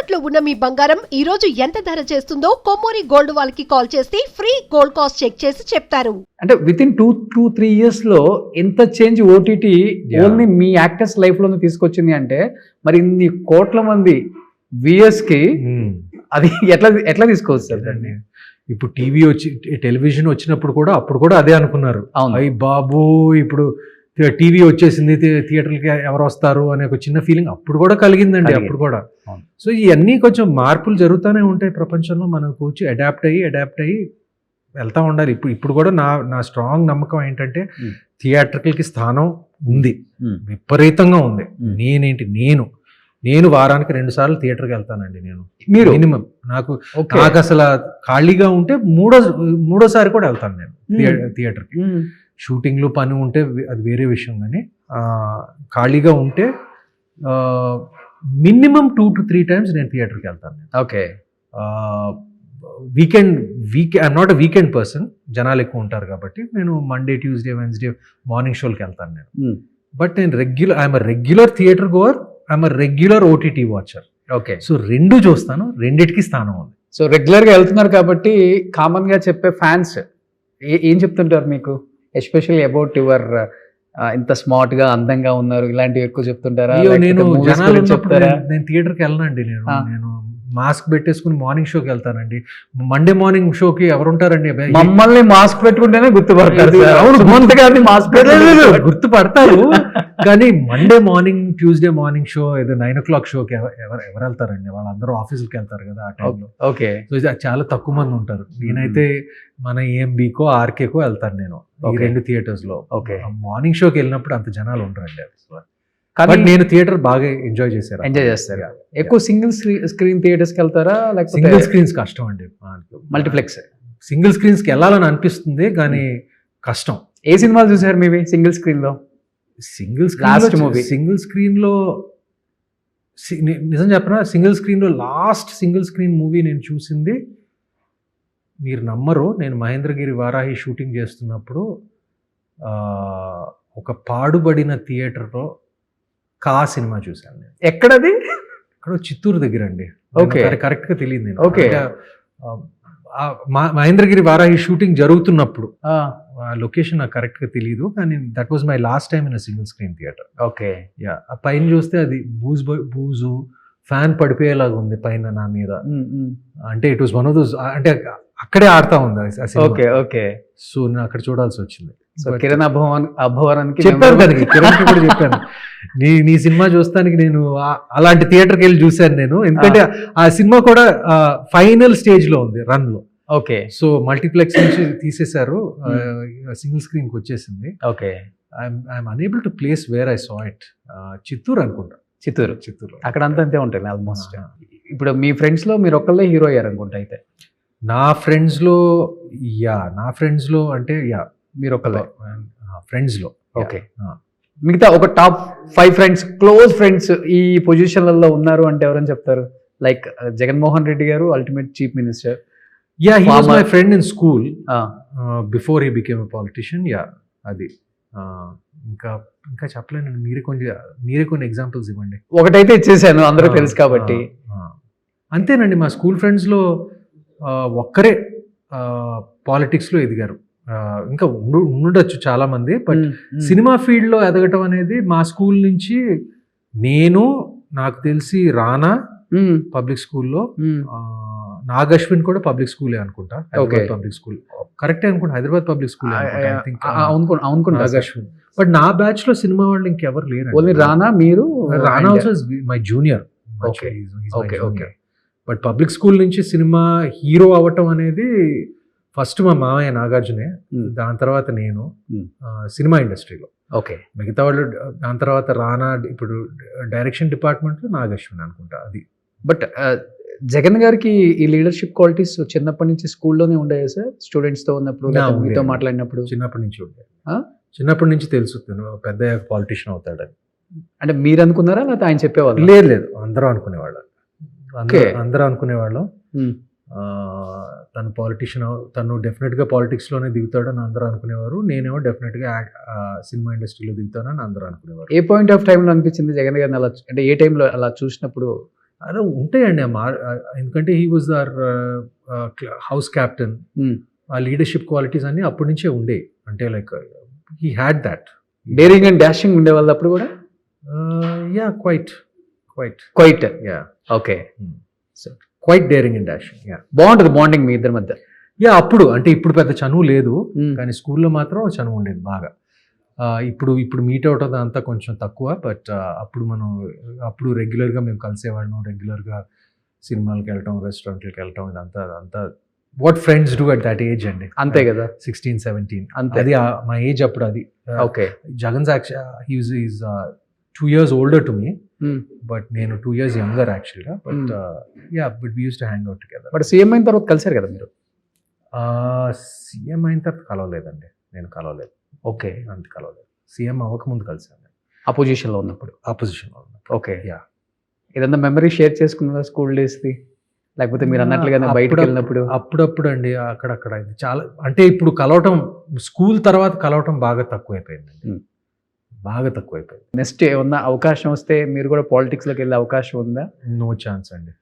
తాకట్టులో ఉన్న మీ బంగారం ఈ రోజు ఎంత ధర చేస్తుందో కొమ్మూరి గోల్డ్ వాళ్ళకి కాల్ చేస్తే ఫ్రీ గోల్డ్ కాస్ట్ చెక్ చేసి చెప్తారు. అంటే విత్ ఇన్ 2-3 years లో ఎంత చేంజ్ ఓటీటీ ఓన్లీ మీ యాక్టర్స్ లైఫ్ లోనే తీసుకొచ్చింది అంటే మరి ఇన్ని కోట్ల మంది వ్యూయర్స్ కి అది ఎట్లా తీసుకోవచ్చు సార్ దాన్ని? ఇప్పుడు టెలివిజన్ వచ్చినప్పుడు కూడా అప్పుడు కూడా అదే అనుకున్నారు. అయ్యి బాబు ఇప్పుడు టీవీ వచ్చేసింది, థియేటర్కి ఎవరు వస్తారు అనే ఒక చిన్న ఫీలింగ్ అప్పుడు కూడా కలిగిందండి. అప్పుడు కూడా సో ఇవన్నీ కొంచెం మార్పులు జరుగుతూనే ఉంటాయి ప్రపంచంలో. మనం కూర్చి అడాప్ట్ అయ్యి వెళ్తా ఉండాలి. ఇప్పుడు కూడా నా స్ట్రాంగ్ నమ్మకం ఏంటంటే థియేటర్కి స్థానం ఉంది, విపరీతంగా ఉంది. నేను వారానికి 2 సార్లు థియేటర్కి వెళ్తానండి. మీరు మినిమం నాకు అసలు ఖాళీగా ఉంటే మూడోసారి కూడా వెళ్తాను నేను థియేటర్కి. షూటింగ్లో పని ఉంటే అది వేరే విషయం, కానీ ఖాళీగా ఉంటే మినిమం 2 to 3 times నేను థియేటర్కి వెళ్తాను. Okay. I'm not a weekend person, జనాలు ఎక్కువ ఉంటారు కాబట్టి నేను మండే, ట్యూస్డే, వెన్స్డే మార్నింగ్ షోకి వెళ్తాను నేను. బట్ నేను I'm regular theatre goer, I'm regular OTT watcher. Okay. So 2 చూస్తాను, రెండిటికి స్థానం ఉంది. సో రెగ్యులర్గా వెళ్తున్నారు కాబట్టి కామన్గా చెప్పే ఫ్యాన్స్ ఏం చెప్తుంటారు మీకు, ఎస్పెషల్లీ అబౌట్ యువర్ ఇంత స్మార్ట్ గా అందంగా ఉన్నారు ఇలాంటివి ఎక్కువ చెప్తుంటారా? నేను జనాలు నేను థియేటర్కి వెళ్ళనండి. నేను మాస్క్ పెట్టేసుకుని మార్నింగ్ షోకి వెళ్తానండి. మండే మార్నింగ్ షోకి ఎవరుంటారండి? మమ్మల్ని మాస్క్ పెట్టుకుంటేనే గుర్తుపడతారు. గుర్తుపడతారు కానీ Monday morning, Tuesday morning show, ఏదో 9 o'clock షోకి ఎవరు వెళ్తారండి? వాళ్ళందరూ ఆఫీసులకి వెళ్తారు కదా ఆ టైంలో. ఓకే. సో చాలా తక్కువ మంది ఉంటారు. నేనైతే మన ఏఎంబీకో, ఆర్కేకో వెళ్తాను నేను, ఈ 2 థియేటర్స్ లో. ఓకే. మార్నింగ్ షోకి వెళ్ళినప్పుడు అంత జనాలు ఉంటారండి. బట్ నేను థియేటర్ బాగా ఎంజాయ్ చేస్తారు. ఎక్కువ సింగిల్ స్క్రీన్ థియేటర్స్ కి వెళ్తారా లేకపోతే? సింగిల్ స్క్రీన్స్ కష్టం అండి. మల్టీప్లెక్స్ సింగిల్ స్క్రీన్స్ కి వెళ్ళాలని అనిపిస్తుంది కానీ కష్టం. ఏ సినిమాలు చూసారు మీవి సింగిల్ స్క్రీన్ లో? సింగిల్ స్క్రీన్ లో నిజం చెప్పనా, సింగిల్ స్క్రీన్ లో లాస్ట్ సింగిల్ స్క్రీన్ మూవీ నేను చూసింది, మీరు నమ్మరు, నేను మహేంద్రగిరి వారాహి షూటింగ్ చేస్తున్నప్పుడు ఒక పాడుబడిన థియేటర్లో కా సినిమా చూశాను నేను. ఎక్కడది? ఇక్కడ చిత్తూరు దగ్గర అండి. ఓకే. కరెక్ట్ గా తెలియదు నేను. ఓకే. మహేంద్రగిరి వారాహి షూటింగ్ జరుగుతున్నప్పుడు లొకేషన్ నాకు కరెక్ట్ గా తెలియదు, కానీ that was my last time in a single screen theatre. Okay. Yeah, ఆ పైన చూస్తే అది బూజు ఫ్యాన్ పడిపోయేలాగా ఉంది పైన నా మీద. అంటే it was one of those, అంటే అక్కడే ఆడుతా ఉంది. ఓకే. ఓకే. సో నేను అక్కడ చూడాల్సి వచ్చింది. కిరణ్ అభవరానికి చెప్పాను కదా, కిరణ్ కూడా చెప్పాను, నీ సినిమా చూస్తానికి నేను అలాంటి థియేటర్కి వెళ్ళి చూశాను నేను. ఎందుకంటే ఆ సినిమా కూడా ఫైనల్ స్టేజ్ లో ఉంది రన్ లో. ఓకే. సో మల్టీప్లెక్స్ నుంచి తీసేశారు, సింగిల్ స్క్రీన్ కి వచ్చేసింది. Okay. I'm unable to place where I saw it. Chittoor అనుకుంటా. చిత్తూరు అక్కడ అంతే ఉంటుంది ఆల్మోస్ట్. ఇప్పుడు మీ ఫ్రెండ్స్ లో మీరు ఒక్కళ్ళే హీరో అయ్యారు అనుకుంటా అయితే? నా ఫ్రెండ్స్ లో అంటే మీరు ఒకళ్ళే ఫ్రెండ్స్ లో. ఓకే. మిగతా ఒక టాప్ 5 ఫ్రెండ్స్, క్లోజ్ ఫ్రెండ్స్ ఈ పొజిషన్లలో ఉన్నారు అంటే ఎవరని చెప్తారు? లైక్ జగన్మోహన్ రెడ్డి గారు, ultimate chief minister. Yeah, he was my friend in school before he became a politician. Yeah, అది ఇంకా చెప్పలేను. మీరే కొన్ని ఎగ్జాంపుల్స్ ఇవ్వండి. ఒకటైతే ఇచ్చేసాను, అందరూ తెలుసు కాబట్టి. అంతేనండి, మా స్కూల్ ఫ్రెండ్స్లో ఒక్కరే పాలిటిక్స్లో ఎదిగారు. ఇంకా ఉండొచ్చు చాలా మంది, బట్ సినిమా ఫీల్డ్లో ఎదగటం అనేది మా స్కూల్ నుంచి, నాకు తెలిసి రానా పబ్లిక్ స్కూల్లో, నాగశ్విన్ కూడా పబ్లిక్ స్కూలే అనుకుంటా. పబ్లిక్ స్కూల్ కరెక్టే అనుకుంటా, Hyderabad public school Nagashwin. But నా బ్యాచ్ లో సినిమా వాళ్ళు ఇంకెవరు లేరు. ఓన్లీ రానా, మీరు. Rana also my junior. But public school నుంచి సినిమా హీరో అవ్వటం అనేది ఫస్ట్ మా మామయ్య నాగార్జునే, దాని తర్వాత నేను సినిమా ఇండస్ట్రీలో. ఓకే. మిగతా వాళ్ళు దాని తర్వాత రానా, ఇప్పుడు డైరెక్షన్ డిపార్ట్మెంట్ లో నాగశ్విన్ అనుకుంటా. అది. బట్ జగన్ గారికి ఈ లీడర్షిప్ క్వాలిటీస్ చిన్నప్పటి నుంచి స్కూల్లోనే ఉండేవి సార్? స్టూడెంట్స్ తో ఉన్నప్పుడు, మీతో మాట్లాడినప్పుడు? చిన్నప్పటి నుంచి ఉండే. చిన్నప్పటి నుంచి తెలుసు పెద్ద పాలిటిషియన్ అవుతాడని. అంటే మీరు అనుకున్నారా లేకపోతే ఆయన చెప్పేవాళ్ళు? లేదు, అందరూ అనుకునేవాళ్ళు. తను పాలిటిషియన్, తను డెఫినెట్గా పాలిటిక్స్లోనే దిగుతాడని అందరూ అనుకునేవారు. నేనేమో డెఫినెట్గా సినిమా ఇండస్ట్రీలో దిగుతానని అందరూ అనుకునేవారు. ఏ పాయింట్ ఆఫ్ టైంలో అనిపించింది జగన్ గారిని అలా, అంటే ఏ టైంలో అలా చూసినప్పుడు అలా ఉంటాయండి ఎందుకంటే he was our house captain. ఆ లీడర్షిప్ క్వాలిటీస్ అన్ని అప్పటి నుంచే ఉండే, అంటే like he had that. Daring and dashing ఉండేవాళ్ళు అప్పుడు కూడా? Yeah, quite yeah, okay. Quite daring and dashing. Yeah, బాగుంటుంది బాండింగ్ మీ ఇద్దరి మధ్య. యా, అప్పుడు అంటే ఇప్పుడు పెద్ద చనువు లేదు, కానీ స్కూల్లో మాత్రం చనువు ఉండేది బాగా. ఇప్పుడు మీట్ అవుట్ అంతా కొంచెం తక్కువ, బట్ అప్పుడు రెగ్యులర్గా మేము కలిసేవాళ్ళం, రెగ్యులర్గా సినిమాలకు వెళ్ళటం, రెస్టారెంట్కి వెళ్ళటం, ఇదంతా what friends do at that age అండి. అంతే కదా, 16-17 అంతే. అది మా ఏజ్ అప్పుడు. అది okay. Jagan is 2 years older to me, but నేను 2 years younger యాక్చువల్గా. But but we use to hang out together. But CM అయిన తర్వాత కలిసారు కదా మీరు? సీఎం అయిన తర్వాత కలవలేదండి, నేను కలవలేదు. ఓకే, అంత కలవలేదు. సీఎం అవ్వకముందు కలిసాను, అపోజిషన్లో ఉన్నప్పుడు. ఆపోజిషన్లో ఉన్నప్పుడు. ఓకే. యా, ఏదన్నా మెమరీ షేర్ చేసుకున్నారా స్కూల్ డేస్ది, లేకపోతే మీరు అన్నట్లుగానే బయటకు వెళ్ళినప్పుడు? అప్పుడప్పుడు అండి, అక్కడక్కడ. ఇది చాలా, అంటే ఇప్పుడు కలవటం, స్కూల్ తర్వాత కలవటం బాగా తక్కువైపోయిందండి, బాగా తక్కువైపోయింది. నెక్స్ట్ ఏమన్నా అవకాశం వస్తే మీరు కూడా పాలిటిక్స్లోకి వెళ్ళే అవకాశం ఉందా? నో ఛాన్స్ అండి.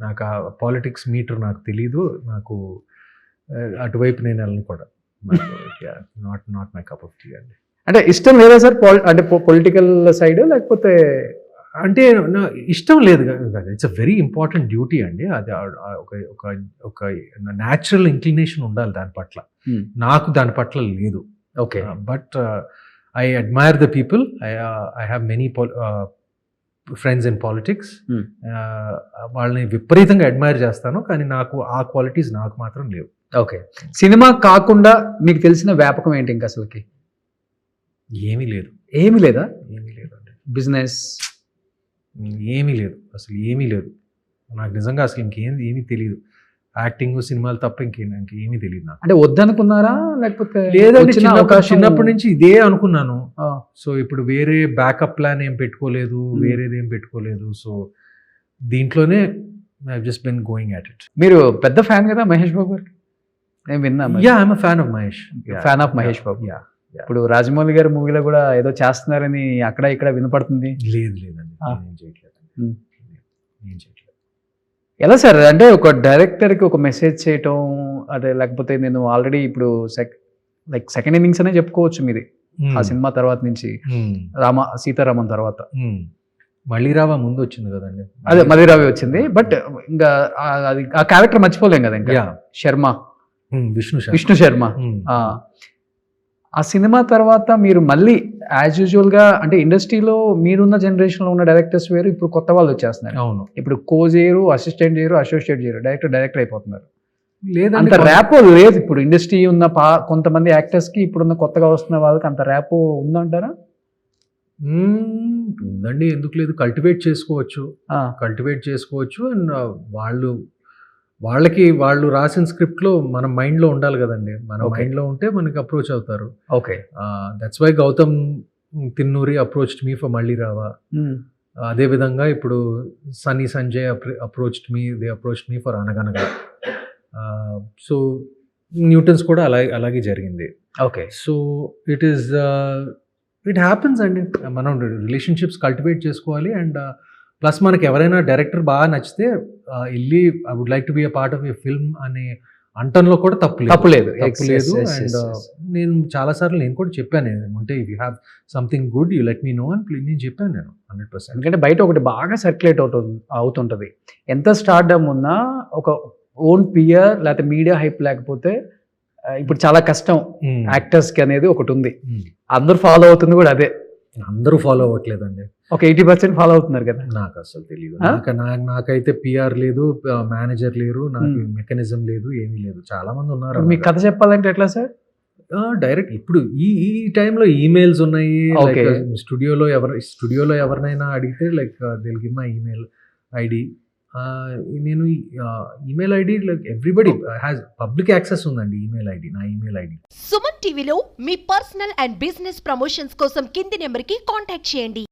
నాకు ఆ పాలిటిక్స్ మీటర్ నాకు తెలీదు, నాకు అటువైపు నేను వెళ్ళను కూడా. Not my cup of tea అండి. అంటే ఇష్టం లేదా సార్ అంటే పొలిటికల్ సైడ్, లేకపోతే? అంటే ఇష్టం లేదు కదా, it's a very important duty అండి. అది ఒక న్యాచురల్ ఇంక్లినేషన్ ఉండాలి దాని పట్ల. నాకు దాని పట్ల లేదు. Okay. But I admire the people. I have many friends in politics. వాళ్ళని విపరీతంగా అడ్మైర్ చేస్తాను, కానీ నాకు ఆ క్వాలిటీస్ నాకు మాత్రం లేవు. ఓకే. సినిమా కాకుండా మీకు తెలిసిన వ్యాపకం ఏంటి ఇంకా అసలుకి? ఏమీ లేదు. ఏమీ లేదా? ఏమీ లేదండి. బిజినెస్ ఏమీ లేదు, అసలు ఏమీ లేదు. నాకు నిజంగా అసలు ఏమీ తెలియదు. యాక్టింగ్, సినిమాలు తప్ప ఇంకేమీ తెలియదు నాకు. అంటే వద్దనుకున్నారా, లేకపోతే? లేదండి, చిన్నప్పటి నుంచి ఇదే అనుకున్నాను. సో ఇప్పుడు వేరే బ్యాకప్ ప్లాన్ ఏం పెట్టుకోలేదు, వేరేది ఏం పెట్టుకోలేదు. సో దీంట్లోనే I just bin going at it. మీరు పెద్ద ఫ్యాన్ కదా మహేష్ బాబు గారికి, నేను విన్నా. Yeah, I'm fan of Mahesh. Fan of Mahesh Babu. Yeah. ఇప్పుడు రాజమౌళి గారి మూవీలో కూడా ఏదో చేస్తున్నారని అక్కడ ఇక్కడ వినపడుతుంది. లేదండి, ఏం చేయట్లేదు. ఎలా సార్, అంటే ఒక డైరెక్టర్కి ఒక మెసేజ్ చేయటం, అదే లేకపోతే నేను ఆల్రెడీ ఇప్పుడు సెకండ్ ఇన్నింగ్స్ అనే చెప్పుకోవచ్చు మీది ఆ సినిమా తర్వాత నుంచి, సీతారామన్ తర్వాత. మళ్ళీ రావా ముందు వచ్చింది కదండి, అదే మళ్ళీ రావే వచ్చింది. బట్ ఇంకా అది ఆ క్యారెక్టర్ మర్చిపోలేం కదా ఇంకా. శర్మ, విష్ణు శర్మ. ఆ సినిమా తర్వాత మీరు మళ్ళీ యాజ్ యూజువల్గా, అంటే ఇండస్ట్రీలో మీరున్న జనరేషన్లో ఉన్న డైరెక్టర్స్ వేరు, ఇప్పుడు కొత్త వాళ్ళు వచ్చేస్తున్నారు. అవును. ఇప్పుడు కో చేయరు, అసిస్టెంట్ చేయరు, అసోసియేట్ చేయరు, డైరెక్టర్ అయిపోతున్నారు. లేదంటే అంత ర్యాపో లేదు ఇప్పుడు ఇండస్ట్రీ ఉన్న కొంతమంది యాక్టర్స్కి, ఇప్పుడున్న కొత్తగా వస్తున్న వాళ్ళకి అంత ర్యాపో ఉందంటారా? ఉందండి, ఎందుకు లేదు. కల్టివేట్ చేసుకోవచ్చు. అండ్ వాళ్ళు రాసిన స్క్రిప్ట్లో మన మైండ్లో ఉండాలి కదండి. మన మైండ్లో ఉంటే మనకి అప్రోచ్ అవుతారు. Okay. That's why Gautam Tinnuri approached me for Malli Raava. అదేవిధంగా ఇప్పుడు Sunny Sanjay approached me for Anaganaga. So న్యూటన్స్ కూడా అలాగే జరిగింది. ఓకే. సో ఇట్ హ్యాపెన్స్ అండి. మనం రిలేషన్షిప్స్ కల్టివేట్ చేసుకోవాలి. అండ్ ప్లస్ మనకి ఎవరైనా డైరెక్టర్ బాగా నచ్చితే వెళ్ళి I would like to be a part of a film అనే అంటంలో కూడా తప్పులేదు. అండ్ నేను చాలాసార్లు నేను కూడా చెప్పాను, అంటే if you have something good you let me know అని నేను చెప్పాను. నేను 100%. ఎందుకంటే బయట ఒకటి బాగా సర్క్యులేట్ అవుతుంటుంది. ఎంత స్టార్డమ్ ఉన్నా ఒక ఓన్ పియర్ లేకపోతే మీడియా హైప్ లేకపోతే ఇప్పుడు చాలా కష్టం యాక్టర్స్కి అనేది ఒకటి ఉంది. అందరూ ఫాలో అవుతుంది కూడా అదే. అందరూ ఫాలో అవ్వట్లేదండి, ఒక 80% ఫాలో అవుతున్నారు కదా. నాకు అసలు తెలియదు. నాకైతే పిఆర్ లేదు, మేనేజర్ లేరు, నాకు మెకానిజం లేదు, ఏమీ లేదు. చాలా మంది ఉన్నారు. మీకు కథ చెప్పాలంటే ఎట్లా సార్? డైరెక్ట్ ఇప్పుడు ఈ టైంలో ఈమెయిల్స్ ఉన్నాయి. స్టూడియోలో ఎవరినైనా అడిగితే లైక్ దిల్ గివ్ మై ఈమెయిల్ ఐడి. నేను email ID like everybody has public access ఉందండి. నా ఈమెయిల్ ఐడి. సుమన్ టీవీలో మీ పర్సనల్ అండ్ బిజినెస్ ప్రమోషన్స్ కోసం కింది నెంబర్కి కాంటాక్ట్ చేయండి.